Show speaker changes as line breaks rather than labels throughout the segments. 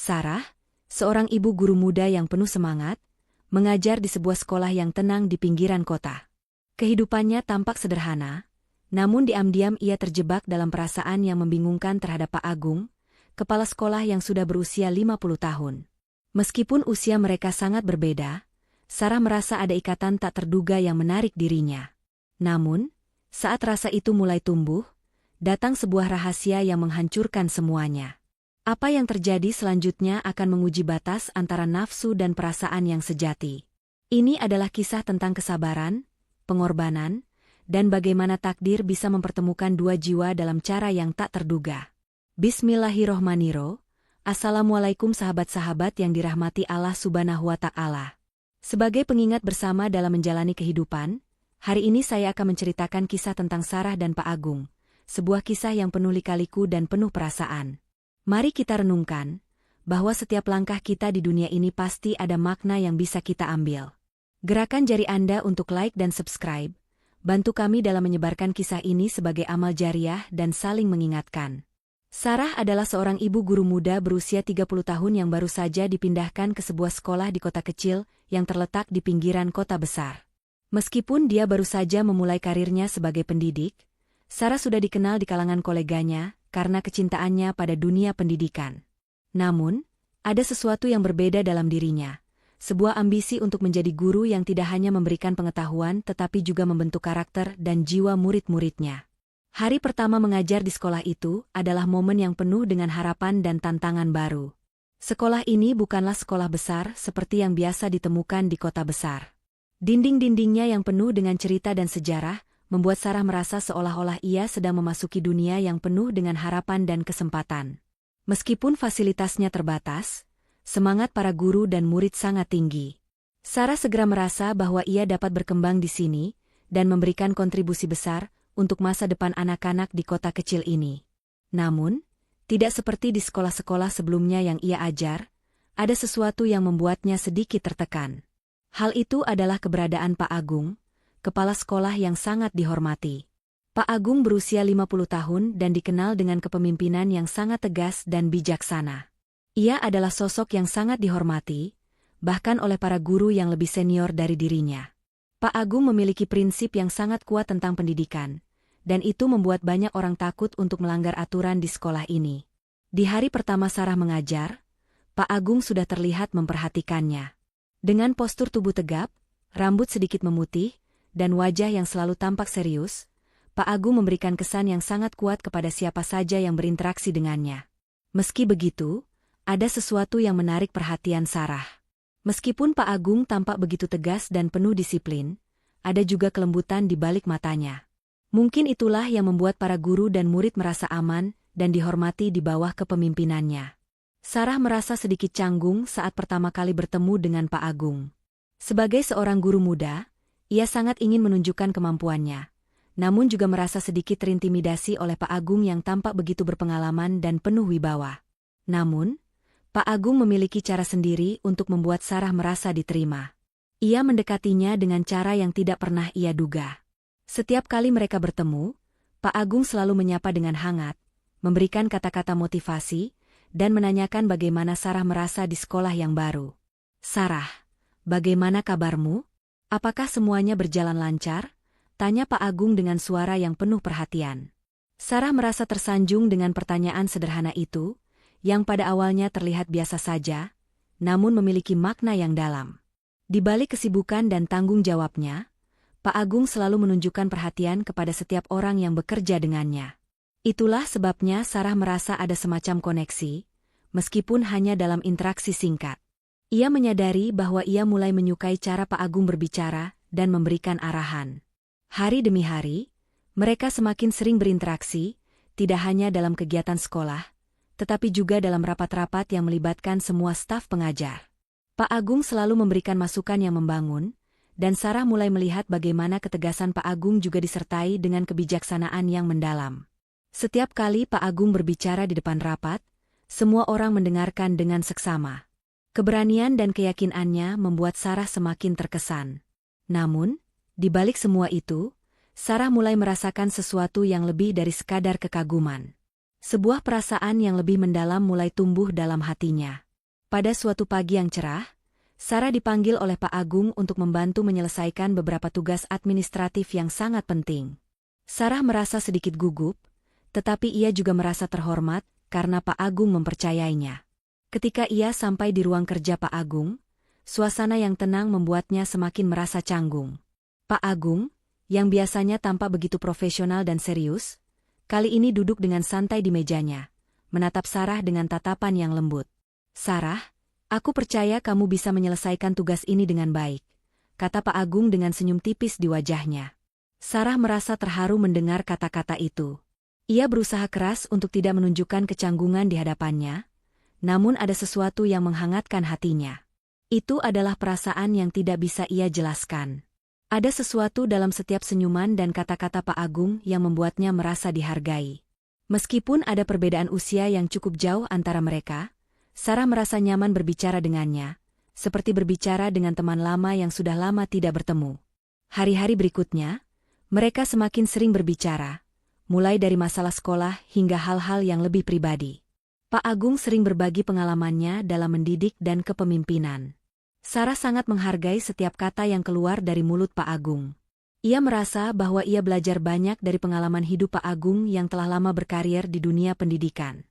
Sarah, seorang ibu guru muda yang penuh semangat, mengajar di sebuah sekolah yang tenang di pinggiran kota. Kehidupannya tampak sederhana, namun diam-diam ia terjebak dalam perasaan yang membingungkan terhadap Pak Agung, kepala sekolah yang sudah berusia 50 tahun. Meskipun usia mereka sangat berbeda, Sarah merasa ada ikatan tak terduga yang menarik dirinya. Namun, saat rasa itu mulai tumbuh, datang sebuah rahasia yang menghancurkan semuanya. Apa yang terjadi selanjutnya akan menguji batas antara nafsu dan perasaan yang sejati. Ini adalah kisah tentang kesabaran, pengorbanan, dan bagaimana takdir bisa mempertemukan dua jiwa dalam cara yang tak terduga. Bismillahirrohmanirrohim. Assalamualaikum sahabat-sahabat yang dirahmati Allah Subhanahu wa Ta'ala. Sebagai pengingat bersama dalam menjalani kehidupan, hari ini saya akan menceritakan kisah tentang Sarah dan Pak Agung, sebuah kisah yang penuh lika-liku dan penuh perasaan. Mari kita renungkan, bahwa setiap langkah kita di dunia ini pasti ada makna yang bisa kita ambil. Gerakan jari Anda untuk like dan subscribe, bantu kami dalam menyebarkan kisah ini sebagai amal jariah dan saling mengingatkan. Sarah adalah seorang ibu guru muda berusia 30 tahun yang baru saja dipindahkan ke sebuah sekolah di kota kecil yang terletak di pinggiran kota besar. Meskipun dia baru saja memulai karirnya sebagai pendidik, Sarah sudah dikenal di kalangan koleganya karena kecintaannya pada dunia pendidikan. Namun, ada sesuatu yang berbeda dalam dirinya, sebuah ambisi untuk menjadi guru yang tidak hanya memberikan pengetahuan tetapi juga membentuk karakter dan jiwa murid-muridnya. Hari pertama mengajar di sekolah itu adalah momen yang penuh dengan harapan dan tantangan baru. Sekolah ini bukanlah sekolah besar seperti yang biasa ditemukan di kota besar. Dinding-dindingnya yang penuh dengan cerita dan sejarah membuat Sarah merasa seolah-olah ia sedang memasuki dunia yang penuh dengan harapan dan kesempatan. Meskipun fasilitasnya terbatas, semangat para guru dan murid sangat tinggi. Sarah segera merasa bahwa ia dapat berkembang di sini dan memberikan kontribusi besar untuk masa depan anak-anak di kota kecil ini. Namun, tidak seperti di sekolah-sekolah sebelumnya yang ia ajar, ada sesuatu yang membuatnya sedikit tertekan. Hal itu adalah keberadaan Pak Agung, kepala sekolah yang sangat dihormati. Pak Agung berusia 50 tahun dan dikenal dengan kepemimpinan yang sangat tegas dan bijaksana. Ia adalah sosok yang sangat dihormati, bahkan oleh para guru yang lebih senior dari dirinya. Pak Agung memiliki prinsip yang sangat kuat tentang pendidikan, dan itu membuat banyak orang takut untuk melanggar aturan di sekolah ini. Di hari pertama Sarah mengajar, Pak Agung sudah terlihat memperhatikannya. Dengan postur tubuh tegap, rambut sedikit memutih, dan wajah yang selalu tampak serius, Pak Agung memberikan kesan yang sangat kuat kepada siapa saja yang berinteraksi dengannya. Meski begitu, ada sesuatu yang menarik perhatian Sarah. Meskipun Pak Agung tampak begitu tegas dan penuh disiplin, ada juga kelembutan di balik matanya. Mungkin itulah yang membuat para guru dan murid merasa aman dan dihormati di bawah kepemimpinannya. Sarah merasa sedikit canggung saat pertama kali bertemu dengan Pak Agung. Sebagai seorang guru muda, ia sangat ingin menunjukkan kemampuannya, namun juga merasa sedikit terintimidasi oleh Pak Agung yang tampak begitu berpengalaman dan penuh wibawa. Namun, Pak Agung memiliki cara sendiri untuk membuat Sarah merasa diterima. Ia mendekatinya dengan cara yang tidak pernah ia duga. Setiap kali mereka bertemu, Pak Agung selalu menyapa dengan hangat, memberikan kata-kata motivasi, dan menanyakan bagaimana Sarah merasa di sekolah yang baru. "Sarah, bagaimana kabarmu? Apakah semuanya berjalan lancar?" tanya Pak Agung dengan suara yang penuh perhatian. Sarah merasa tersanjung dengan pertanyaan sederhana itu, yang pada awalnya terlihat biasa saja, namun memiliki makna yang dalam. Di balik kesibukan dan tanggung jawabnya, Pak Agung selalu menunjukkan perhatian kepada setiap orang yang bekerja dengannya. Itulah sebabnya Sarah merasa ada semacam koneksi, meskipun hanya dalam interaksi singkat. Ia menyadari bahwa ia mulai menyukai cara Pak Agung berbicara dan memberikan arahan. Hari demi hari, mereka semakin sering berinteraksi, tidak hanya dalam kegiatan sekolah, tetapi juga dalam rapat-rapat yang melibatkan semua staf pengajar. Pak Agung selalu memberikan masukan yang membangun, dan Sarah mulai melihat bagaimana ketegasan Pak Agung juga disertai dengan kebijaksanaan yang mendalam. Setiap kali Pak Agung berbicara di depan rapat, semua orang mendengarkan dengan seksama. Keberanian dan keyakinannya membuat Sarah semakin terkesan. Namun, di balik semua itu, Sarah mulai merasakan sesuatu yang lebih dari sekadar kekaguman. Sebuah perasaan yang lebih mendalam mulai tumbuh dalam hatinya. Pada suatu pagi yang cerah, Sarah dipanggil oleh Pak Agung untuk membantu menyelesaikan beberapa tugas administratif yang sangat penting. Sarah merasa sedikit gugup, tetapi ia juga merasa terhormat karena Pak Agung mempercayainya. Ketika ia sampai di ruang kerja Pak Agung, suasana yang tenang membuatnya semakin merasa canggung. Pak Agung, yang biasanya tampak begitu profesional dan serius, kali ini duduk dengan santai di mejanya, menatap Sarah dengan tatapan yang lembut. "Sarah, aku percaya kamu bisa menyelesaikan tugas ini dengan baik," kata Pak Agung dengan senyum tipis di wajahnya. Sarah merasa terharu mendengar kata-kata itu. Ia berusaha keras untuk tidak menunjukkan kecanggungan di hadapannya, namun ada sesuatu yang menghangatkan hatinya. Itu adalah perasaan yang tidak bisa ia jelaskan. Ada sesuatu dalam setiap senyuman dan kata-kata Pak Agung yang membuatnya merasa dihargai. Meskipun ada perbedaan usia yang cukup jauh antara mereka, Sarah merasa nyaman berbicara dengannya, seperti berbicara dengan teman lama yang sudah lama tidak bertemu. Hari-hari berikutnya, mereka semakin sering berbicara, mulai dari masalah sekolah hingga hal-hal yang lebih pribadi. Pak Agung sering berbagi pengalamannya dalam mendidik dan kepemimpinan. Sarah sangat menghargai setiap kata yang keluar dari mulut Pak Agung. Ia merasa bahwa ia belajar banyak dari pengalaman hidup Pak Agung yang telah lama berkarir di dunia pendidikan.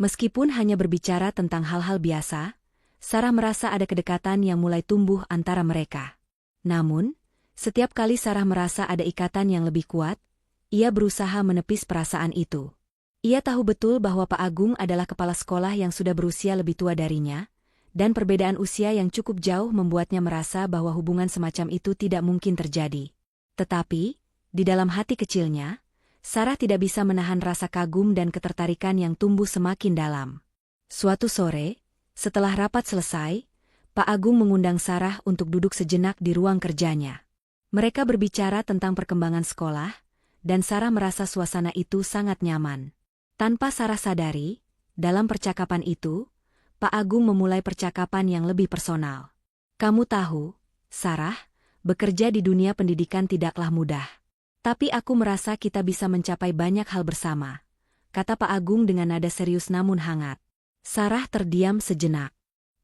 Meskipun hanya berbicara tentang hal-hal biasa, Sarah merasa ada kedekatan yang mulai tumbuh antara mereka. Namun, setiap kali Sarah merasa ada ikatan yang lebih kuat, ia berusaha menepis perasaan itu. Ia tahu betul bahwa Pak Agung adalah kepala sekolah yang sudah berusia lebih tua darinya, dan perbedaan usia yang cukup jauh membuatnya merasa bahwa hubungan semacam itu tidak mungkin terjadi. Tetapi, di dalam hati kecilnya, Sarah tidak bisa menahan rasa kagum dan ketertarikan yang tumbuh semakin dalam. Suatu sore, setelah rapat selesai, Pak Agung mengundang Sarah untuk duduk sejenak di ruang kerjanya. Mereka berbicara tentang perkembangan sekolah, dan Sarah merasa suasana itu sangat nyaman. Tanpa Sarah sadari, dalam percakapan itu, Pak Agung memulai percakapan yang lebih personal. "Kamu tahu, Sarah, bekerja di dunia pendidikan tidaklah mudah. Tapi aku merasa kita bisa mencapai banyak hal bersama," kata Pak Agung dengan nada serius namun hangat. Sarah terdiam sejenak.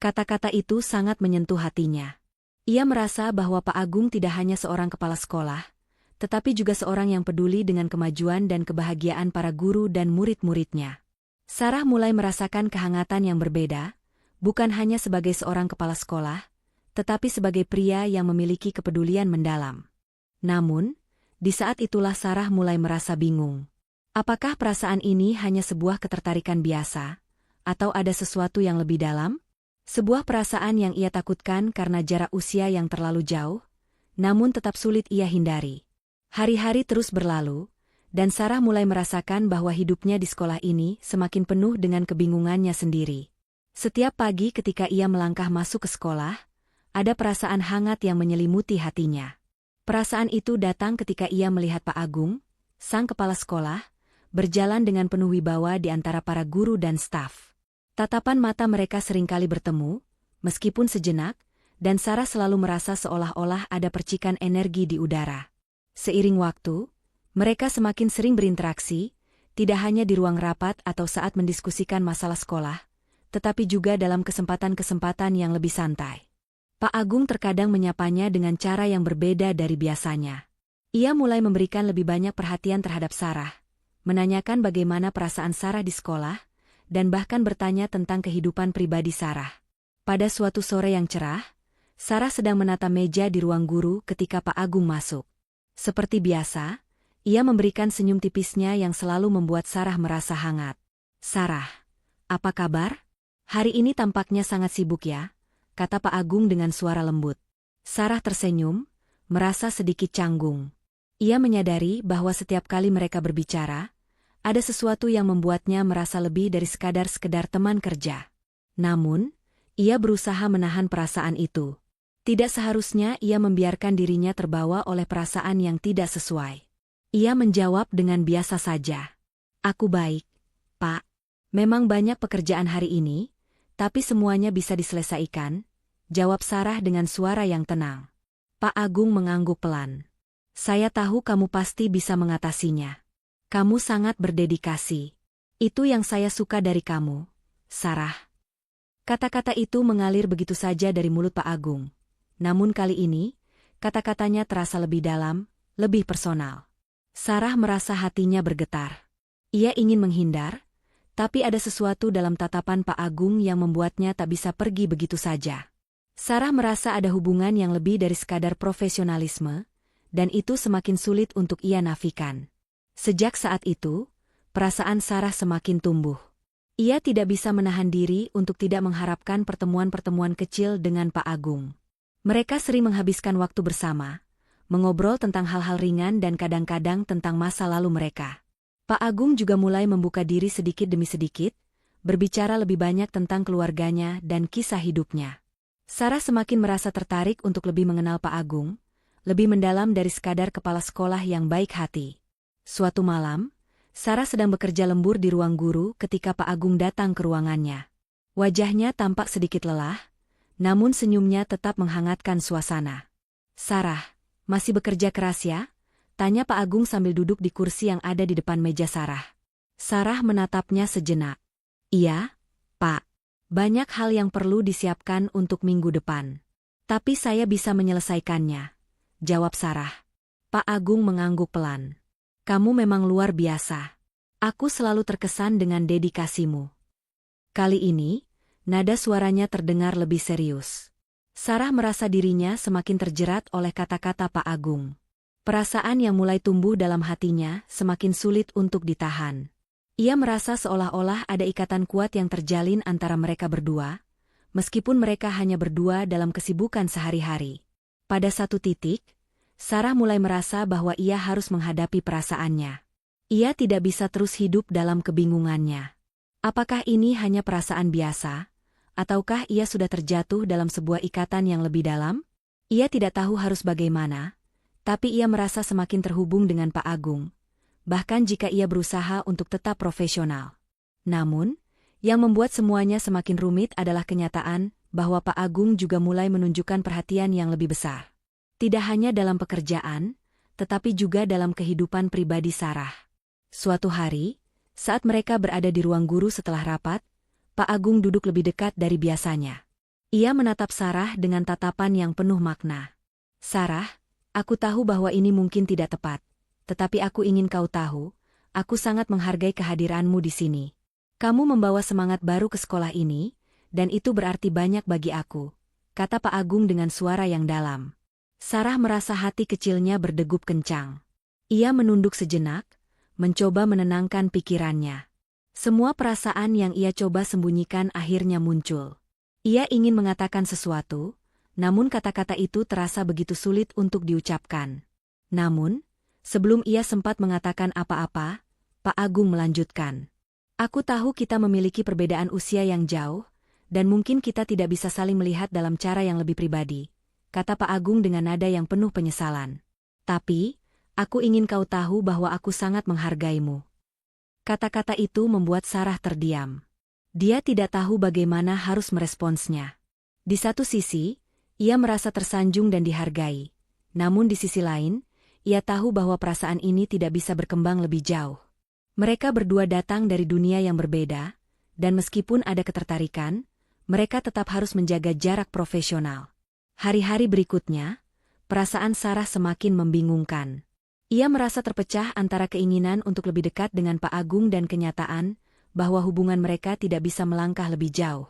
Kata-kata itu sangat menyentuh hatinya. Ia merasa bahwa Pak Agung tidak hanya seorang kepala sekolah, tetapi juga seorang yang peduli dengan kemajuan dan kebahagiaan para guru dan murid-muridnya. Sarah mulai merasakan kehangatan yang berbeda, bukan hanya sebagai seorang kepala sekolah, tetapi sebagai pria yang memiliki kepedulian mendalam. Namun, di saat itulah Sarah mulai merasa bingung. Apakah perasaan ini hanya sebuah ketertarikan biasa, atau ada sesuatu yang lebih dalam? Sebuah perasaan yang ia takutkan karena jarak usia yang terlalu jauh, namun tetap sulit ia hindari. Hari-hari terus berlalu, dan Sarah mulai merasakan bahwa hidupnya di sekolah ini semakin penuh dengan kebingungannya sendiri. Setiap pagi ketika ia melangkah masuk ke sekolah, ada perasaan hangat yang menyelimuti hatinya. Perasaan itu datang ketika ia melihat Pak Agung, sang kepala sekolah, berjalan dengan penuh wibawa di antara para guru dan staf. Tatapan mata mereka seringkali bertemu, meskipun sejenak, dan Sarah selalu merasa seolah-olah ada percikan energi di udara. Seiring waktu, mereka semakin sering berinteraksi, tidak hanya di ruang rapat atau saat mendiskusikan masalah sekolah, tetapi juga dalam kesempatan-kesempatan yang lebih santai. Pak Agung terkadang menyapanya dengan cara yang berbeda dari biasanya. Ia mulai memberikan lebih banyak perhatian terhadap Sarah, menanyakan bagaimana perasaan Sarah di sekolah, dan bahkan bertanya tentang kehidupan pribadi Sarah. Pada suatu sore yang cerah, Sarah sedang menata meja di ruang guru ketika Pak Agung masuk. Seperti biasa, ia memberikan senyum tipisnya yang selalu membuat Sarah merasa hangat. "Sarah, apa kabar? Hari ini tampaknya sangat sibuk ya," kata Pak Agung dengan suara lembut. Sarah tersenyum, merasa sedikit canggung. Ia menyadari bahwa setiap kali mereka berbicara, ada sesuatu yang membuatnya merasa lebih dari sekedar teman kerja. Namun, ia berusaha menahan perasaan itu. Tidak seharusnya ia membiarkan dirinya terbawa oleh perasaan yang tidak sesuai. Ia menjawab dengan biasa saja. "Aku baik, Pak. Memang banyak pekerjaan hari ini, tapi semuanya bisa diselesaikan," jawab Sarah dengan suara yang tenang. Pak Agung mengangguk pelan. "Saya tahu kamu pasti bisa mengatasinya. Kamu sangat berdedikasi. Itu yang saya suka dari kamu, Sarah." Kata-kata itu mengalir begitu saja dari mulut Pak Agung. Namun kali ini, kata-katanya terasa lebih dalam, lebih personal. Sarah merasa hatinya bergetar. Ia ingin menghindar, tapi ada sesuatu dalam tatapan Pak Agung yang membuatnya tak bisa pergi begitu saja. Sarah merasa ada hubungan yang lebih dari sekadar profesionalisme, dan itu semakin sulit untuk ia nafikan. Sejak saat itu, perasaan Sarah semakin tumbuh. Ia tidak bisa menahan diri untuk tidak mengharapkan pertemuan-pertemuan kecil dengan Pak Agung. Mereka sering menghabiskan waktu bersama, mengobrol tentang hal-hal ringan dan kadang-kadang tentang masa lalu mereka. Pak Agung juga mulai membuka diri sedikit demi sedikit, berbicara lebih banyak tentang keluarganya dan kisah hidupnya. Sarah semakin merasa tertarik untuk lebih mengenal Pak Agung, lebih mendalam dari sekadar kepala sekolah yang baik hati. Suatu malam, Sarah sedang bekerja lembur di ruang guru ketika Pak Agung datang ke ruangannya. Wajahnya tampak sedikit lelah, namun senyumnya tetap menghangatkan suasana. "Sarah, masih bekerja keras ya?" tanya Pak Agung sambil duduk di kursi yang ada di depan meja Sarah. Sarah menatapnya sejenak. "Iya, Pak. Banyak hal yang perlu disiapkan untuk minggu depan. Tapi saya bisa menyelesaikannya," jawab Sarah. Pak Agung mengangguk pelan. "Kamu memang luar biasa. Aku selalu terkesan dengan dedikasimu." Kali ini, nada suaranya terdengar lebih serius. Sarah merasa dirinya semakin terjerat oleh kata-kata Pak Agung. Perasaan yang mulai tumbuh dalam hatinya semakin sulit untuk ditahan. Ia merasa seolah-olah ada ikatan kuat yang terjalin antara mereka berdua, meskipun mereka hanya berdua dalam kesibukan sehari-hari. Pada satu titik, Sarah mulai merasa bahwa ia harus menghadapi perasaannya. Ia tidak bisa terus hidup dalam kebingungannya. Apakah ini hanya perasaan biasa, ataukah ia sudah terjatuh dalam sebuah ikatan yang lebih dalam? Ia tidak tahu harus bagaimana, tapi ia merasa semakin terhubung dengan Pak Agung, bahkan jika ia berusaha untuk tetap profesional. Namun, yang membuat semuanya semakin rumit adalah kenyataan bahwa Pak Agung juga mulai menunjukkan perhatian yang lebih besar. Tidak hanya dalam pekerjaan, tetapi juga dalam kehidupan pribadi Sarah. Suatu hari, saat mereka berada di ruang guru setelah rapat, Pak Agung duduk lebih dekat dari biasanya. Ia menatap Sarah dengan tatapan yang penuh makna. "Sarah, aku tahu bahwa ini mungkin tidak tepat, tetapi aku ingin kau tahu, aku sangat menghargai kehadiranmu di sini. Kamu membawa semangat baru ke sekolah ini, dan itu berarti banyak bagi aku," kata Pak Agung dengan suara yang dalam. Sarah merasa hati kecilnya berdegup kencang. Ia menunduk sejenak, mencoba menenangkan pikirannya. Semua perasaan yang ia coba sembunyikan akhirnya muncul. Ia ingin mengatakan sesuatu, namun kata-kata itu terasa begitu sulit untuk diucapkan. Namun, sebelum ia sempat mengatakan apa-apa, Pak Agung melanjutkan. "Aku tahu kita memiliki perbedaan usia yang jauh, dan mungkin kita tidak bisa saling melihat dalam cara yang lebih pribadi," kata Pak Agung dengan nada yang penuh penyesalan. "Tapi, aku ingin kau tahu bahwa aku sangat menghargaimu." Kata-kata itu membuat Sarah terdiam. Dia tidak tahu bagaimana harus meresponsnya. Di satu sisi, ia merasa tersanjung dan dihargai. Namun di sisi lain, ia tahu bahwa perasaan ini tidak bisa berkembang lebih jauh. Mereka berdua datang dari dunia yang berbeda, dan meskipun ada ketertarikan, mereka tetap harus menjaga jarak profesional. Hari-hari berikutnya, perasaan Sarah semakin membingungkan. Ia merasa terpecah antara keinginan untuk lebih dekat dengan Pak Agung dan kenyataan bahwa hubungan mereka tidak bisa melangkah lebih jauh.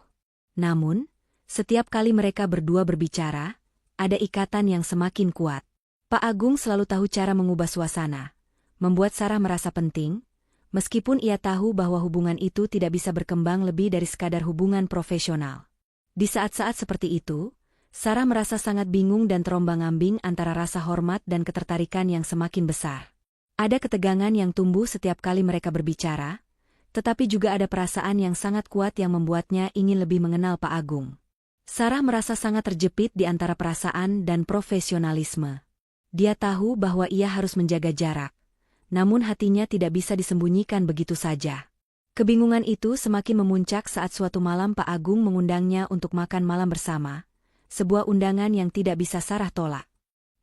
Namun, setiap kali mereka berdua berbicara, ada ikatan yang semakin kuat. Pak Agung selalu tahu cara mengubah suasana, membuat Sarah merasa penting, meskipun ia tahu bahwa hubungan itu tidak bisa berkembang lebih dari sekadar hubungan profesional. Di saat-saat seperti itu, Sarah merasa sangat bingung dan terombang-ambing antara rasa hormat dan ketertarikan yang semakin besar. Ada ketegangan yang tumbuh setiap kali mereka berbicara, tetapi juga ada perasaan yang sangat kuat yang membuatnya ingin lebih mengenal Pak Agung. Sarah merasa sangat terjepit di antara perasaan dan profesionalisme. Dia tahu bahwa ia harus menjaga jarak, namun hatinya tidak bisa disembunyikan begitu saja. Kebingungan itu semakin memuncak saat suatu malam Pak Agung mengundangnya untuk makan malam bersama, sebuah undangan yang tidak bisa Sarah tolak.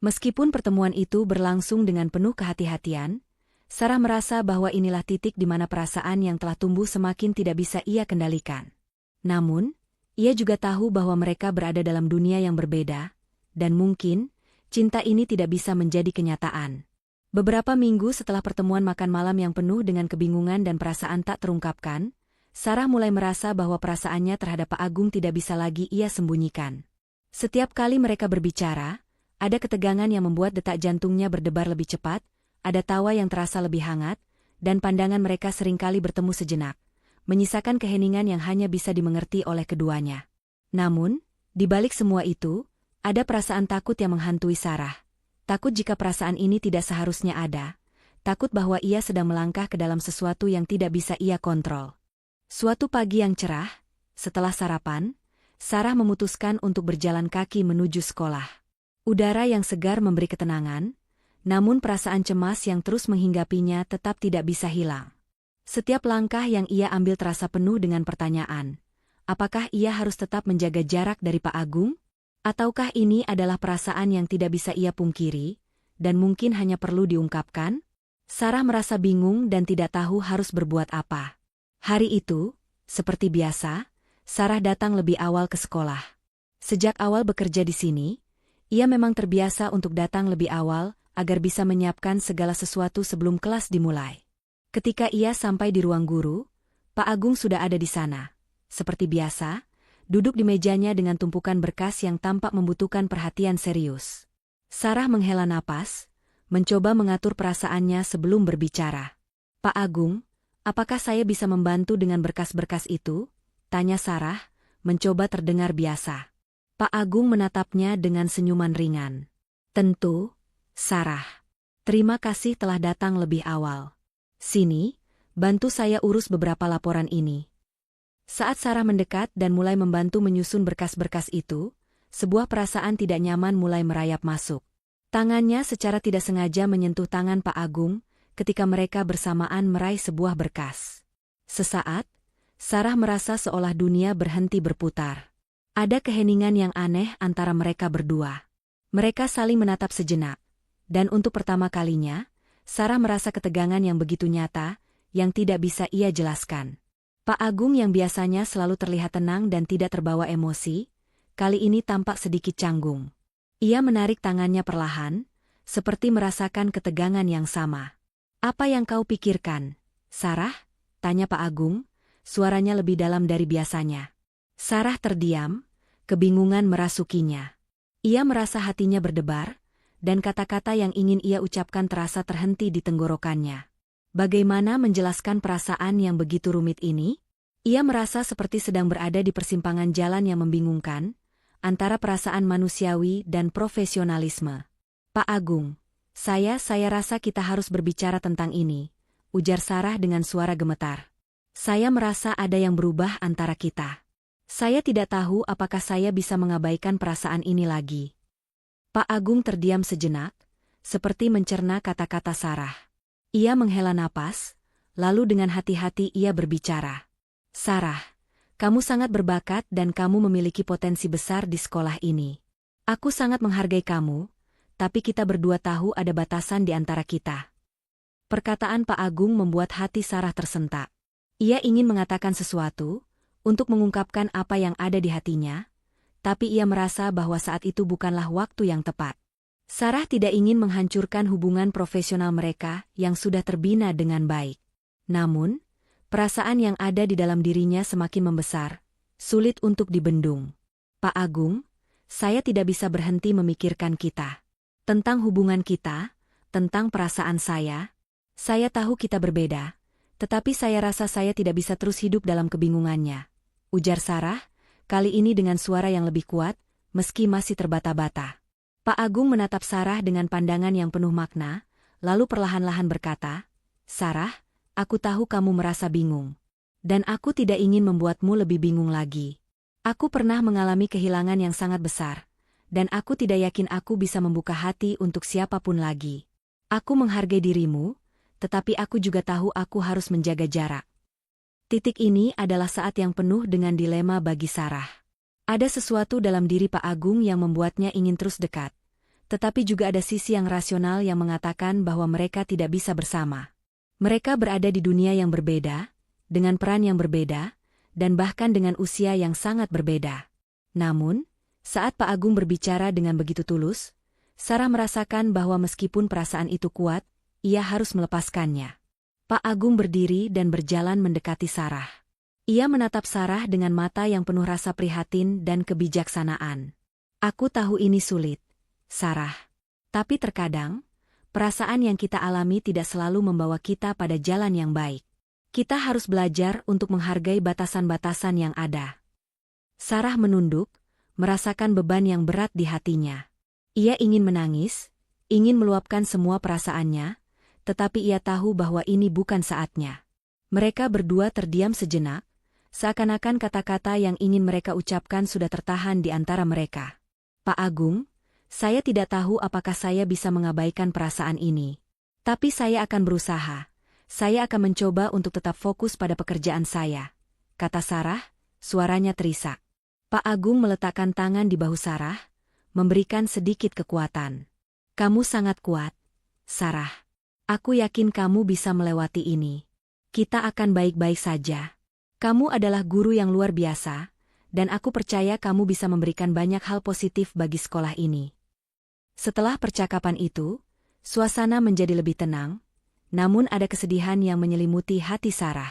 Meskipun pertemuan itu berlangsung dengan penuh kehati-hatian, Sarah merasa bahwa inilah titik di mana perasaan yang telah tumbuh semakin tidak bisa ia kendalikan. Namun, Ia juga tahu bahwa mereka berada dalam dunia yang berbeda, dan mungkin cinta ini tidak bisa menjadi kenyataan. Beberapa minggu setelah pertemuan makan malam yang penuh dengan kebingungan dan perasaan tak terungkapkan, Sarah mulai merasa bahwa perasaannya terhadap Pak Agung tidak bisa lagi ia sembunyikan. Setiap kali mereka berbicara, ada ketegangan yang membuat detak jantungnya berdebar lebih cepat, ada tawa yang terasa lebih hangat, dan pandangan mereka seringkali bertemu sejenak, menyisakan keheningan yang hanya bisa dimengerti oleh keduanya. Namun, di balik semua itu, ada perasaan takut yang menghantui Sarah. Takut jika perasaan ini tidak seharusnya ada, takut bahwa ia sedang melangkah ke dalam sesuatu yang tidak bisa ia kontrol. Suatu pagi yang cerah, setelah sarapan, Sarah memutuskan untuk berjalan kaki menuju sekolah. Udara yang segar memberi ketenangan, namun perasaan cemas yang terus menghinggapinya tetap tidak bisa hilang. Setiap langkah yang ia ambil terasa penuh dengan pertanyaan. Apakah ia harus tetap menjaga jarak dari Pak Agung? Ataukah ini adalah perasaan yang tidak bisa ia pungkiri, dan mungkin hanya perlu diungkapkan? Sarah merasa bingung dan tidak tahu harus berbuat apa. Hari itu, seperti biasa, Sarah datang lebih awal ke sekolah. Sejak awal bekerja di sini, ia memang terbiasa untuk datang lebih awal agar bisa menyiapkan segala sesuatu sebelum kelas dimulai. Ketika ia sampai di ruang guru, Pak Agung sudah ada di sana. Seperti biasa, duduk di mejanya dengan tumpukan berkas yang tampak membutuhkan perhatian serius. Sarah menghela napas, mencoba mengatur perasaannya sebelum berbicara. Pak Agung, apakah saya bisa membantu dengan berkas-berkas itu? Tanya Sarah, mencoba terdengar biasa. Pak Agung menatapnya dengan senyuman ringan. Tentu, Sarah. Terima kasih telah datang lebih awal. Sini, bantu saya urus beberapa laporan ini. Saat Sarah mendekat dan mulai membantu menyusun berkas-berkas itu, sebuah perasaan tidak nyaman mulai merayap masuk. Tangannya secara tidak sengaja menyentuh tangan Pak Agung ketika mereka bersamaan meraih sebuah berkas. Sesaat, Sarah merasa seolah dunia berhenti berputar. Ada keheningan yang aneh antara mereka berdua. Mereka saling menatap sejenak, dan untuk pertama kalinya, Sarah merasa ketegangan yang begitu nyata, yang tidak bisa ia jelaskan. Pak Agung yang biasanya selalu terlihat tenang dan tidak terbawa emosi, kali ini tampak sedikit canggung. Ia menarik tangannya perlahan, seperti merasakan ketegangan yang sama. Apa yang kau pikirkan, Sarah? Tanya Pak Agung, suaranya lebih dalam dari biasanya. Sarah terdiam, kebingungan merasukinya. Ia merasa hatinya berdebar, dan kata-kata yang ingin ia ucapkan terasa terhenti di tenggorokannya. Bagaimana menjelaskan perasaan yang begitu rumit ini? Ia merasa seperti sedang berada di persimpangan jalan yang membingungkan, antara perasaan manusiawi dan profesionalisme. Pak Agung, saya rasa kita harus berbicara tentang ini, ujar Sarah dengan suara gemetar. Saya merasa ada yang berubah antara kita. Saya tidak tahu apakah saya bisa mengabaikan perasaan ini lagi. Pak Agung terdiam sejenak, seperti mencerna kata-kata Sarah. Ia menghela napas, lalu dengan hati-hati ia berbicara. Sarah, kamu sangat berbakat dan kamu memiliki potensi besar di sekolah ini. Aku sangat menghargai kamu, tapi kita berdua tahu ada batasan di antara kita. Perkataan Pak Agung membuat hati Sarah tersentak. Ia ingin mengatakan sesuatu, untuk mengungkapkan apa yang ada di hatinya, tapi ia merasa bahwa saat itu bukanlah waktu yang tepat. Sarah tidak ingin menghancurkan hubungan profesional mereka yang sudah terbina dengan baik. Namun, perasaan yang ada di dalam dirinya semakin membesar, sulit untuk dibendung. Pak Agung, saya tidak bisa berhenti memikirkan kita. Tentang hubungan kita, tentang perasaan saya tahu kita berbeda. Tetapi saya rasa saya tidak bisa terus hidup dalam kebingungannya, ujar Sarah, kali ini dengan suara yang lebih kuat, meski masih terbata-bata. Pak Agung menatap Sarah dengan pandangan yang penuh makna, lalu perlahan-lahan berkata, Sarah, aku tahu kamu merasa bingung. Dan aku tidak ingin membuatmu lebih bingung lagi. Aku pernah mengalami kehilangan yang sangat besar, dan aku tidak yakin aku bisa membuka hati untuk siapapun lagi. Aku menghargai dirimu, tetapi aku juga tahu aku harus menjaga jarak. Titik ini adalah saat yang penuh dengan dilema bagi Sarah. Ada sesuatu dalam diri Pak Agung yang membuatnya ingin terus dekat. Tetapi juga ada sisi yang rasional yang mengatakan bahwa mereka tidak bisa bersama. Mereka berada di dunia yang berbeda, dengan peran yang berbeda, dan bahkan dengan usia yang sangat berbeda. Namun, saat Pak Agung berbicara dengan begitu tulus, Sarah merasakan bahwa meskipun perasaan itu kuat, ia harus melepaskannya. Pak Agung berdiri dan berjalan mendekati Sarah. Ia menatap Sarah dengan mata yang penuh rasa prihatin dan kebijaksanaan. Aku tahu ini sulit, Sarah. Tapi terkadang, perasaan yang kita alami tidak selalu membawa kita pada jalan yang baik. Kita harus belajar untuk menghargai batasan-batasan yang ada. Sarah menunduk, merasakan beban yang berat di hatinya. Ia ingin menangis, ingin meluapkan semua perasaannya, tetapi ia tahu bahwa ini bukan saatnya. Mereka berdua terdiam sejenak, seakan-akan kata-kata yang ingin mereka ucapkan sudah tertahan di antara mereka. Pak Agung, saya tidak tahu apakah saya bisa mengabaikan perasaan ini. Tapi saya akan berusaha. Saya akan mencoba untuk tetap fokus pada pekerjaan saya, kata Sarah, suaranya terisak. Pak Agung meletakkan tangan di bahu Sarah, memberikan sedikit kekuatan. Kamu sangat kuat, Sarah. Aku yakin kamu bisa melewati ini. Kita akan baik-baik saja. Kamu adalah guru yang luar biasa, dan aku percaya kamu bisa memberikan banyak hal positif bagi sekolah ini. Setelah percakapan itu, suasana menjadi lebih tenang, namun ada kesedihan yang menyelimuti hati Sarah.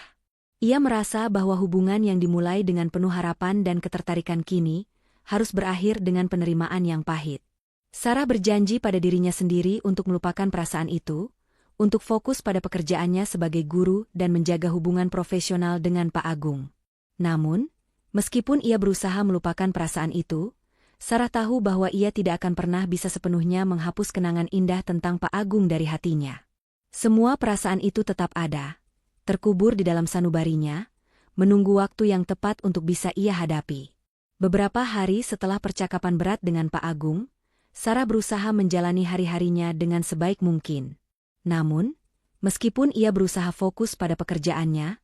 Ia merasa bahwa hubungan yang dimulai dengan penuh harapan dan ketertarikan kini harus berakhir dengan penerimaan yang pahit. Sarah berjanji pada dirinya sendiri untuk melupakan perasaan itu, untuk fokus pada pekerjaannya sebagai guru dan menjaga hubungan profesional dengan Pak Agung. Namun, meskipun ia berusaha melupakan perasaan itu, Sarah tahu bahwa ia tidak akan pernah bisa sepenuhnya menghapus kenangan indah tentang Pak Agung dari hatinya. Semua perasaan itu tetap ada, terkubur di dalam sanubarinya, menunggu waktu yang tepat untuk bisa ia hadapi. Beberapa hari setelah percakapan berat dengan Pak Agung, Sarah berusaha menjalani hari-harinya dengan sebaik mungkin. Namun, meskipun ia berusaha fokus pada pekerjaannya,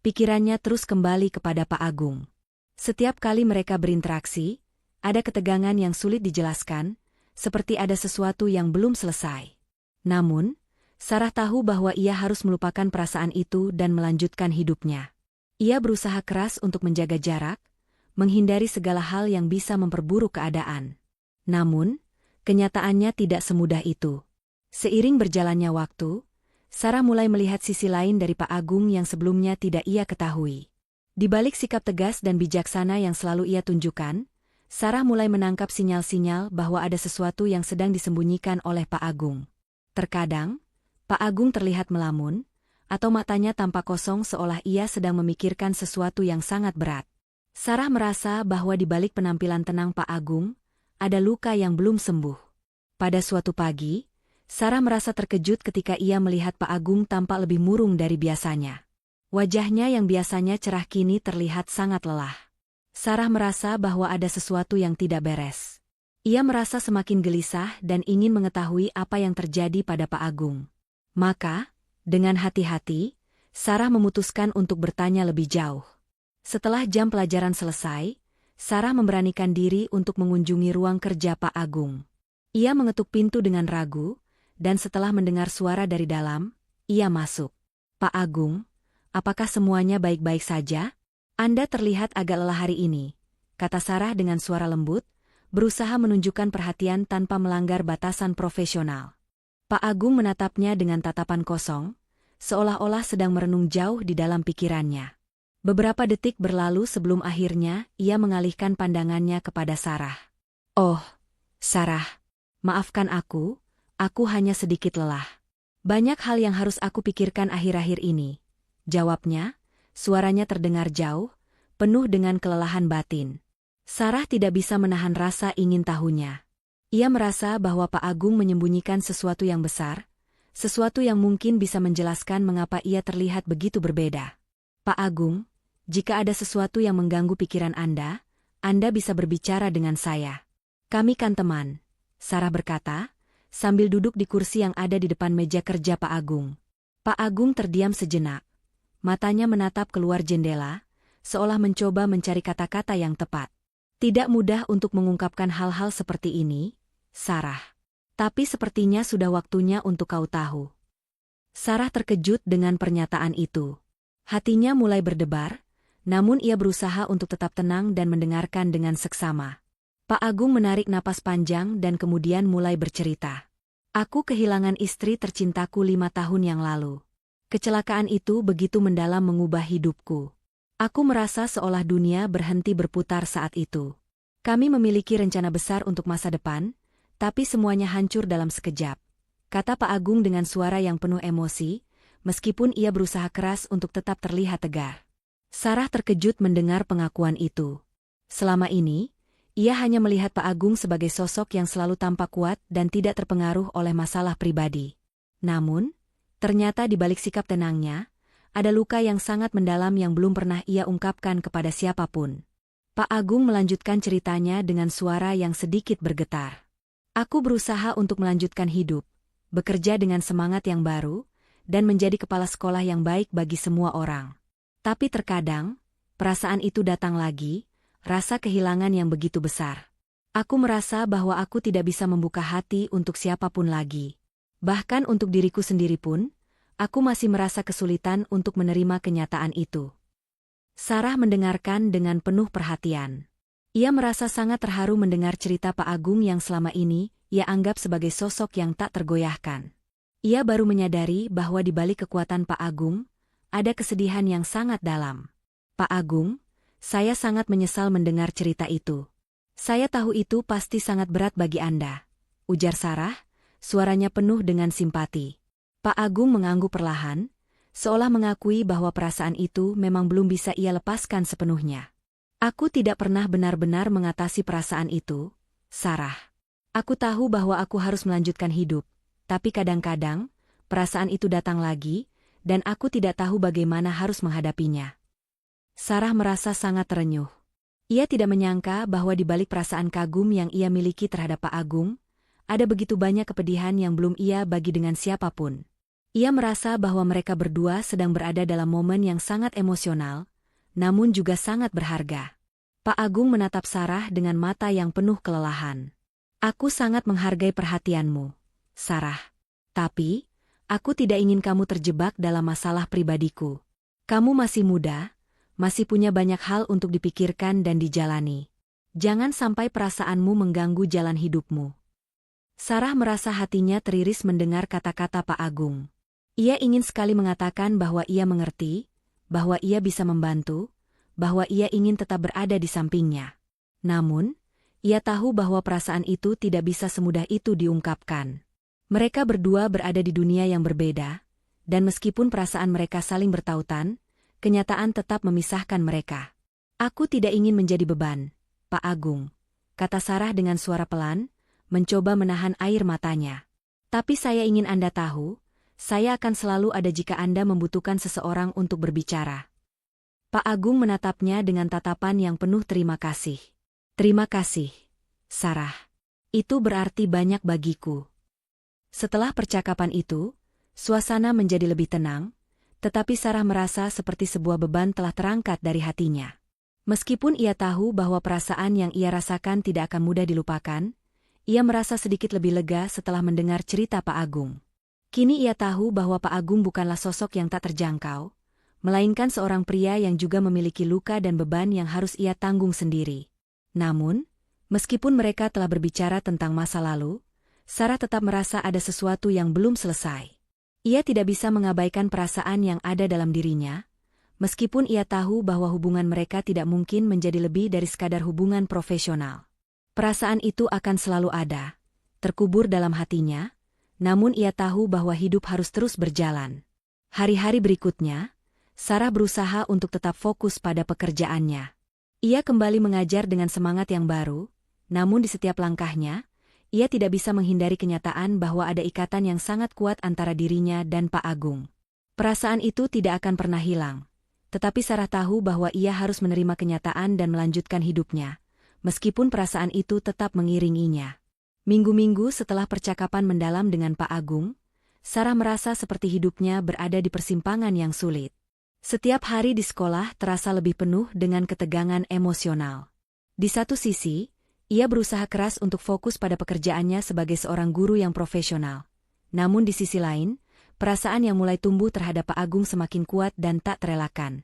pikirannya terus kembali kepada Pak Agung. Setiap kali mereka berinteraksi, ada ketegangan yang sulit dijelaskan, seperti ada sesuatu yang belum selesai. Namun, Sarah tahu bahwa ia harus melupakan perasaan itu dan melanjutkan hidupnya. Ia berusaha keras untuk menjaga jarak, menghindari segala hal yang bisa memperburuk keadaan. Namun, kenyataannya tidak semudah itu. Seiring berjalannya waktu, Sarah mulai melihat sisi lain dari Pak Agung yang sebelumnya tidak ia ketahui. Di balik sikap tegas dan bijaksana yang selalu ia tunjukkan, Sarah mulai menangkap sinyal-sinyal bahwa ada sesuatu yang sedang disembunyikan oleh Pak Agung. Terkadang, Pak Agung terlihat melamun, atau matanya tampak kosong seolah ia sedang memikirkan sesuatu yang sangat berat. Sarah merasa bahwa di balik penampilan tenang Pak Agung, ada luka yang belum sembuh. Pada suatu pagi, Sarah merasa terkejut ketika ia melihat Pak Agung tampak lebih murung dari biasanya. Wajahnya yang biasanya cerah kini terlihat sangat lelah. Sarah merasa bahwa ada sesuatu yang tidak beres. Ia merasa semakin gelisah dan ingin mengetahui apa yang terjadi pada Pak Agung. Maka, dengan hati-hati, Sarah memutuskan untuk bertanya lebih jauh. Setelah jam pelajaran selesai, Sarah memberanikan diri untuk mengunjungi ruang kerja Pak Agung. Ia mengetuk pintu dengan ragu, dan setelah mendengar suara dari dalam, ia masuk. Pak Agung, apakah semuanya baik-baik saja? Anda terlihat agak lelah hari ini, kata Sarah dengan suara lembut, berusaha menunjukkan perhatian tanpa melanggar batasan profesional. Pak Agung menatapnya dengan tatapan kosong, seolah-olah sedang merenung jauh di dalam pikirannya. Beberapa detik berlalu sebelum akhirnya ia mengalihkan pandangannya kepada Sarah. Oh, Sarah, maafkan aku hanya sedikit lelah. Banyak hal yang harus aku pikirkan akhir-akhir ini, jawabnya, suaranya terdengar jauh, penuh dengan kelelahan batin. Sarah tidak bisa menahan rasa ingin tahunya. Ia merasa bahwa Pak Agung menyembunyikan sesuatu yang besar, sesuatu yang mungkin bisa menjelaskan mengapa ia terlihat begitu berbeda. Pak Agung, jika ada sesuatu yang mengganggu pikiran Anda bisa berbicara dengan saya. Kami kan teman, Sarah berkata, sambil duduk di kursi yang ada di depan meja kerja Pak Agung. Pak Agung terdiam sejenak. Matanya menatap keluar jendela, seolah mencoba mencari kata-kata yang tepat. Tidak mudah untuk mengungkapkan hal-hal seperti ini, Sarah. Tapi sepertinya sudah waktunya untuk kau tahu. Sarah terkejut dengan pernyataan itu. Hatinya mulai berdebar, namun ia berusaha untuk tetap tenang dan mendengarkan dengan seksama. Pak Agung menarik napas panjang dan kemudian mulai bercerita. Aku kehilangan istri tercintaku 5 tahun yang lalu. Kecelakaan itu begitu mendalam mengubah hidupku. Aku merasa seolah dunia berhenti berputar saat itu. Kami memiliki rencana besar untuk masa depan, tapi semuanya hancur dalam sekejap, kata Pak Agung dengan suara yang penuh emosi, meskipun ia berusaha keras untuk tetap terlihat tegar. Sarah terkejut mendengar pengakuan itu. Selama ini, ia hanya melihat Pak Agung sebagai sosok yang selalu tampak kuat dan tidak terpengaruh oleh masalah pribadi. Namun, ternyata di balik sikap tenangnya, ada luka yang sangat mendalam yang belum pernah ia ungkapkan kepada siapapun. Pak Agung melanjutkan ceritanya dengan suara yang sedikit bergetar. Aku berusaha untuk melanjutkan hidup, bekerja dengan semangat yang baru, dan menjadi kepala sekolah yang baik bagi semua orang. Tapi terkadang, perasaan itu datang lagi, rasa kehilangan yang begitu besar. Aku merasa bahwa aku tidak bisa membuka hati untuk siapapun lagi. Bahkan untuk diriku sendiri pun, aku masih merasa kesulitan untuk menerima kenyataan itu. Sarah mendengarkan dengan penuh perhatian. Ia merasa sangat terharu mendengar cerita Pak Agung yang selama ini ia anggap sebagai sosok yang tak tergoyahkan. Ia baru menyadari bahwa di balik kekuatan Pak Agung, ada kesedihan yang sangat dalam. Pak Agung, saya sangat menyesal mendengar cerita itu. Saya tahu itu pasti sangat berat bagi Anda, ujar Sarah, suaranya penuh dengan simpati. Pak Agung mengangguk perlahan, seolah mengakui bahwa perasaan itu memang belum bisa ia lepaskan sepenuhnya. Aku tidak pernah benar-benar mengatasi perasaan itu, Sarah. Aku tahu bahwa aku harus melanjutkan hidup, tapi kadang-kadang, perasaan itu datang lagi, dan aku tidak tahu bagaimana harus menghadapinya. Sarah merasa sangat terenyuh. Ia tidak menyangka bahwa di balik perasaan kagum yang ia miliki terhadap Pak Agung, ada begitu banyak kepedihan yang belum ia bagi dengan siapapun. Ia merasa bahwa mereka berdua sedang berada dalam momen yang sangat emosional, namun juga sangat berharga. Pak Agung menatap Sarah dengan mata yang penuh kelelahan. Aku sangat menghargai perhatianmu, Sarah. Tapi, aku tidak ingin kamu terjebak dalam masalah pribadiku. Kamu masih muda, masih punya banyak hal untuk dipikirkan dan dijalani. Jangan sampai perasaanmu mengganggu jalan hidupmu. Sarah merasa hatinya teriris mendengar kata-kata Pak Agung. Ia ingin sekali mengatakan bahwa ia mengerti, bahwa ia bisa membantu, bahwa ia ingin tetap berada di sampingnya. Namun, ia tahu bahwa perasaan itu tidak bisa semudah itu diungkapkan. Mereka berdua berada di dunia yang berbeda, dan meskipun perasaan mereka saling bertautan, kenyataan tetap memisahkan mereka. Aku tidak ingin menjadi beban, Pak Agung, kata Sarah dengan suara pelan, mencoba menahan air matanya. Tapi saya ingin Anda tahu, saya akan selalu ada jika Anda membutuhkan seseorang untuk berbicara. Pak Agung menatapnya dengan tatapan yang penuh terima kasih. Terima kasih, Sarah. Itu berarti banyak bagiku. Setelah percakapan itu, suasana menjadi lebih tenang, tetapi Sarah merasa seperti sebuah beban telah terangkat dari hatinya. Meskipun ia tahu bahwa perasaan yang ia rasakan tidak akan mudah dilupakan, ia merasa sedikit lebih lega setelah mendengar cerita Pak Agung. Kini ia tahu bahwa Pak Agung bukanlah sosok yang tak terjangkau, melainkan seorang pria yang juga memiliki luka dan beban yang harus ia tanggung sendiri. Namun, meskipun mereka telah berbicara tentang masa lalu, Sarah tetap merasa ada sesuatu yang belum selesai. Ia tidak bisa mengabaikan perasaan yang ada dalam dirinya, meskipun ia tahu bahwa hubungan mereka tidak mungkin menjadi lebih dari sekadar hubungan profesional. Perasaan itu akan selalu ada, terkubur dalam hatinya, namun ia tahu bahwa hidup harus terus berjalan. Hari-hari berikutnya, Sarah berusaha untuk tetap fokus pada pekerjaannya. Ia kembali mengajar dengan semangat yang baru, namun di setiap langkahnya, ia tidak bisa menghindari kenyataan bahwa ada ikatan yang sangat kuat antara dirinya dan Pak Agung. Perasaan itu tidak akan pernah hilang, tetapi Sarah tahu bahwa ia harus menerima kenyataan dan melanjutkan hidupnya, meskipun perasaan itu tetap mengiringinya. Minggu-minggu setelah percakapan mendalam dengan Pak Agung, Sarah merasa seperti hidupnya berada di persimpangan yang sulit. Setiap hari di sekolah terasa lebih penuh dengan ketegangan emosional. Di satu sisi, ia berusaha keras untuk fokus pada pekerjaannya sebagai seorang guru yang profesional. Namun di sisi lain, perasaan yang mulai tumbuh terhadap Pak Agung semakin kuat dan tak terelakkan.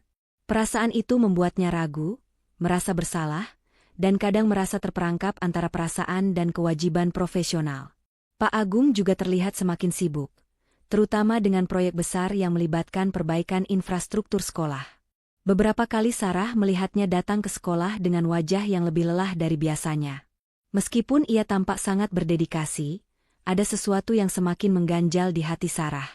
Perasaan itu membuatnya ragu, merasa bersalah, dan kadang merasa terperangkap antara perasaan dan kewajiban profesional. Pak Agung juga terlihat semakin sibuk, terutama dengan proyek besar yang melibatkan perbaikan infrastruktur sekolah. Beberapa kali Sarah melihatnya datang ke sekolah dengan wajah yang lebih lelah dari biasanya. Meskipun ia tampak sangat berdedikasi, ada sesuatu yang semakin mengganjal di hati Sarah.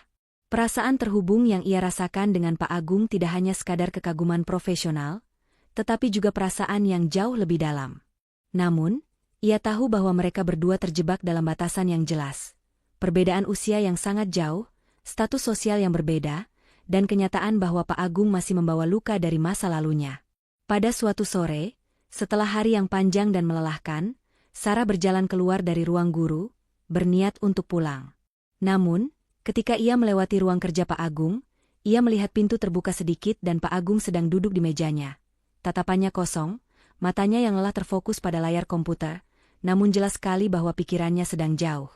Perasaan terhubung yang ia rasakan dengan Pak Agung tidak hanya sekadar kekaguman profesional, tetapi juga perasaan yang jauh lebih dalam. Namun, ia tahu bahwa mereka berdua terjebak dalam batasan yang jelas. Perbedaan usia yang sangat jauh, status sosial yang berbeda, dan kenyataan bahwa Pak Agung masih membawa luka dari masa lalunya. Pada suatu sore, setelah hari yang panjang dan melelahkan, Sarah berjalan keluar dari ruang guru, berniat untuk pulang. Namun, ketika ia melewati ruang kerja Pak Agung, ia melihat pintu terbuka sedikit dan Pak Agung sedang duduk di mejanya. Tatapannya kosong, matanya yang lelah terfokus pada layar komputer, namun jelas sekali bahwa pikirannya sedang jauh.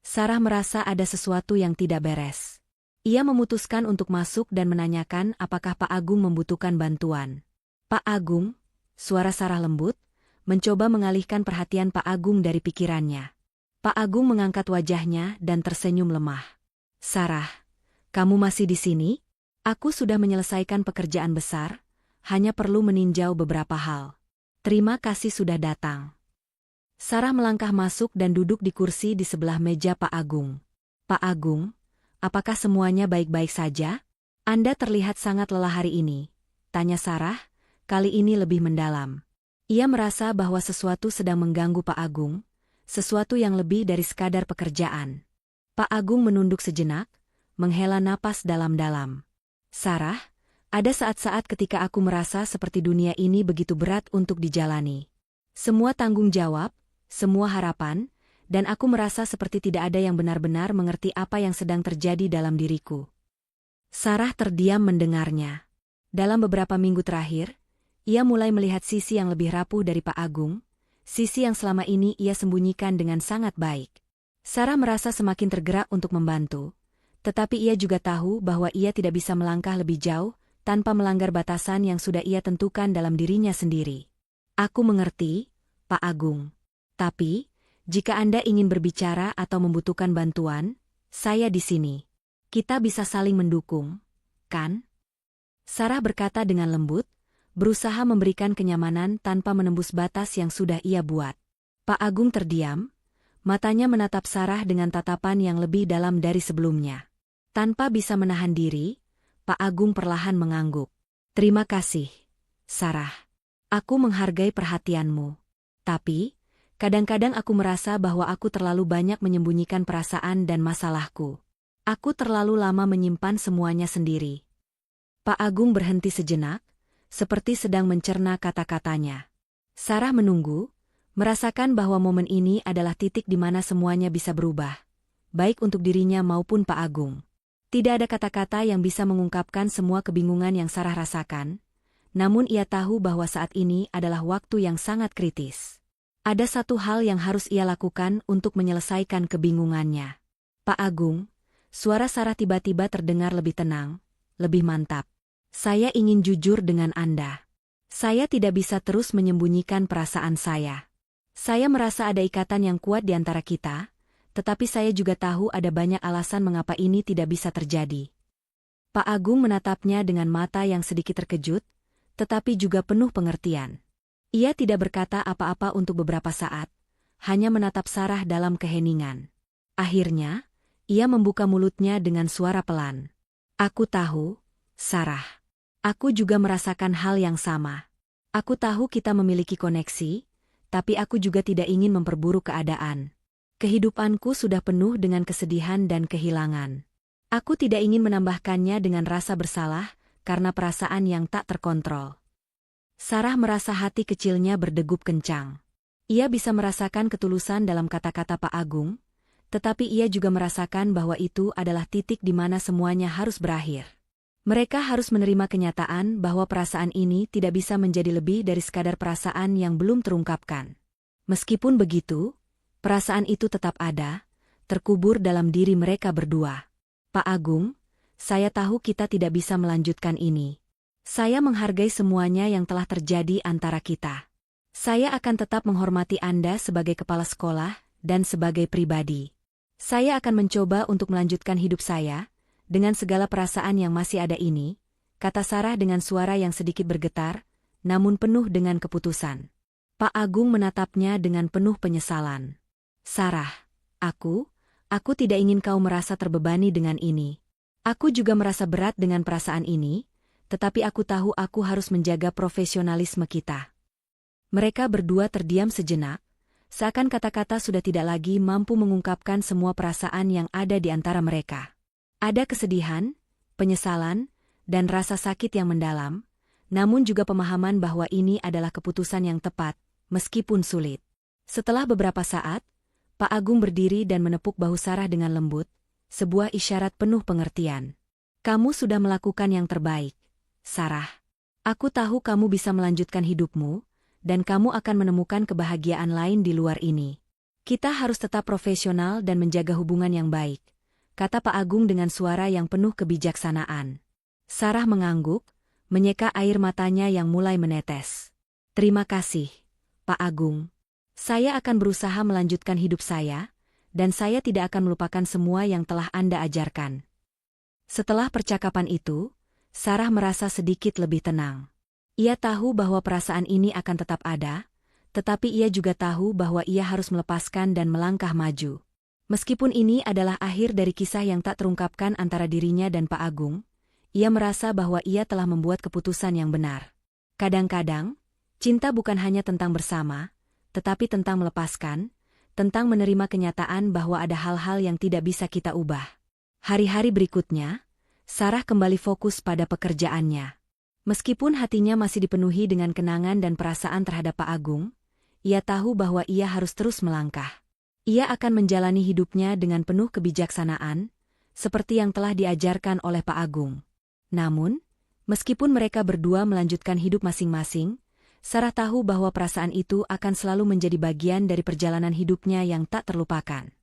Sarah merasa ada sesuatu yang tidak beres. Ia memutuskan untuk masuk dan menanyakan apakah Pak Agung membutuhkan bantuan. Pak Agung, suara Sarah lembut, mencoba mengalihkan perhatian Pak Agung dari pikirannya. Pak Agung mengangkat wajahnya dan tersenyum lemah. Sarah, kamu masih di sini? Aku sudah menyelesaikan pekerjaan besar, hanya perlu meninjau beberapa hal. Terima kasih sudah datang. Sarah melangkah masuk dan duduk di kursi di sebelah meja Pak Agung. Pak Agung, apakah semuanya baik-baik saja? Anda terlihat sangat lelah hari ini, tanya Sarah, kali ini lebih mendalam. Ia merasa bahwa sesuatu sedang mengganggu Pak Agung, sesuatu yang lebih dari sekadar pekerjaan. Pak Agung menunduk sejenak, menghela napas dalam-dalam. Sarah, ada saat-saat ketika aku merasa seperti dunia ini begitu berat untuk dijalani. Semua tanggung jawab, semua harapan, dan aku merasa seperti tidak ada yang benar-benar mengerti apa yang sedang terjadi dalam diriku. Sarah terdiam mendengarnya. Dalam beberapa minggu terakhir, ia mulai melihat sisi yang lebih rapuh dari Pak Agung, sisi yang selama ini ia sembunyikan dengan sangat baik. Sarah merasa semakin tergerak untuk membantu, tetapi ia juga tahu bahwa ia tidak bisa melangkah lebih jauh tanpa melanggar batasan yang sudah ia tentukan dalam dirinya sendiri. Aku mengerti, Pak Agung. Tapi, jika Anda ingin berbicara atau membutuhkan bantuan, saya di sini. Kita bisa saling mendukung, kan? Sarah berkata dengan lembut, berusaha memberikan kenyamanan tanpa menembus batas yang sudah ia buat. Pak Agung terdiam, matanya menatap Sarah dengan tatapan yang lebih dalam dari sebelumnya. Tanpa bisa menahan diri, Pak Agung perlahan mengangguk. Terima kasih, Sarah. Aku menghargai perhatianmu. Tapi, kadang-kadang aku merasa bahwa aku terlalu banyak menyembunyikan perasaan dan masalahku. Aku terlalu lama menyimpan semuanya sendiri. Pak Agung berhenti sejenak, seperti sedang mencerna kata-katanya. Sarah menunggu, merasakan bahwa momen ini adalah titik di mana semuanya bisa berubah, baik untuk dirinya maupun Pak Agung. Tidak ada kata-kata yang bisa mengungkapkan semua kebingungan yang Sarah rasakan, namun ia tahu bahwa saat ini adalah waktu yang sangat kritis. Ada satu hal yang harus ia lakukan untuk menyelesaikan kebingungannya. Pak Agung, suara Sarah tiba-tiba terdengar lebih tenang, lebih mantap. Saya ingin jujur dengan Anda. Saya tidak bisa terus menyembunyikan perasaan saya. Saya merasa ada ikatan yang kuat di antara kita, tetapi saya juga tahu ada banyak alasan mengapa ini tidak bisa terjadi. Pak Agung menatapnya dengan mata yang sedikit terkejut, tetapi juga penuh pengertian. Ia tidak berkata apa-apa untuk beberapa saat, hanya menatap Sarah dalam keheningan. Akhirnya, ia membuka mulutnya dengan suara pelan. Aku tahu, Sarah. Aku juga merasakan hal yang sama. Aku tahu kita memiliki koneksi, tapi aku juga tidak ingin memperburuk keadaan. Kehidupanku sudah penuh dengan kesedihan dan kehilangan. Aku tidak ingin menambahkannya dengan rasa bersalah karena perasaan yang tak terkontrol. Sarah merasa hati kecilnya berdegup kencang. Ia bisa merasakan ketulusan dalam kata-kata Pak Agung, tetapi ia juga merasakan bahwa itu adalah titik di mana semuanya harus berakhir. Mereka harus menerima kenyataan bahwa perasaan ini tidak bisa menjadi lebih dari sekadar perasaan yang belum terungkapkan. Meskipun begitu, perasaan itu tetap ada, terkubur dalam diri mereka berdua. Pak Agung, saya tahu kita tidak bisa melanjutkan ini. Saya menghargai semuanya yang telah terjadi antara kita. Saya akan tetap menghormati Anda sebagai kepala sekolah dan sebagai pribadi. Saya akan mencoba untuk melanjutkan hidup saya, dengan segala perasaan yang masih ada ini, kata Sarah dengan suara yang sedikit bergetar, namun penuh dengan keputusan. Pak Agung menatapnya dengan penuh penyesalan. Sarah, aku tidak ingin kau merasa terbebani dengan ini. Aku juga merasa berat dengan perasaan ini, tetapi aku tahu aku harus menjaga profesionalisme kita. Mereka berdua terdiam sejenak, seakan kata-kata sudah tidak lagi mampu mengungkapkan semua perasaan yang ada di antara mereka. Ada kesedihan, penyesalan, dan rasa sakit yang mendalam, namun juga pemahaman bahwa ini adalah keputusan yang tepat, meskipun sulit. Setelah beberapa saat, Pak Agung berdiri dan menepuk bahu Sarah dengan lembut, sebuah isyarat penuh pengertian. Kamu sudah melakukan yang terbaik, Sarah. Aku tahu kamu bisa melanjutkan hidupmu, dan kamu akan menemukan kebahagiaan lain di luar ini. Kita harus tetap profesional dan menjaga hubungan yang baik, kata Pak Agung dengan suara yang penuh kebijaksanaan. Sarah mengangguk, menyeka air matanya yang mulai menetes. Terima kasih, Pak Agung. Saya akan berusaha melanjutkan hidup saya, dan saya tidak akan melupakan semua yang telah Anda ajarkan. Setelah percakapan itu, Sarah merasa sedikit lebih tenang. Ia tahu bahwa perasaan ini akan tetap ada, tetapi ia juga tahu bahwa ia harus melepaskan dan melangkah maju. Meskipun ini adalah akhir dari kisah yang tak terungkapkan antara dirinya dan Pak Agung, ia merasa bahwa ia telah membuat keputusan yang benar. Kadang-kadang, cinta bukan hanya tentang bersama, tetapi tentang melepaskan, tentang menerima kenyataan bahwa ada hal-hal yang tidak bisa kita ubah. Hari-hari berikutnya, Sarah kembali fokus pada pekerjaannya. Meskipun hatinya masih dipenuhi dengan kenangan dan perasaan terhadap Pak Agung, ia tahu bahwa ia harus terus melangkah. Ia akan menjalani hidupnya dengan penuh kebijaksanaan, seperti yang telah diajarkan oleh Pak Agung. Namun, meskipun mereka berdua melanjutkan hidup masing-masing, Sarah tahu bahwa perasaan itu akan selalu menjadi bagian dari perjalanan hidupnya yang tak terlupakan.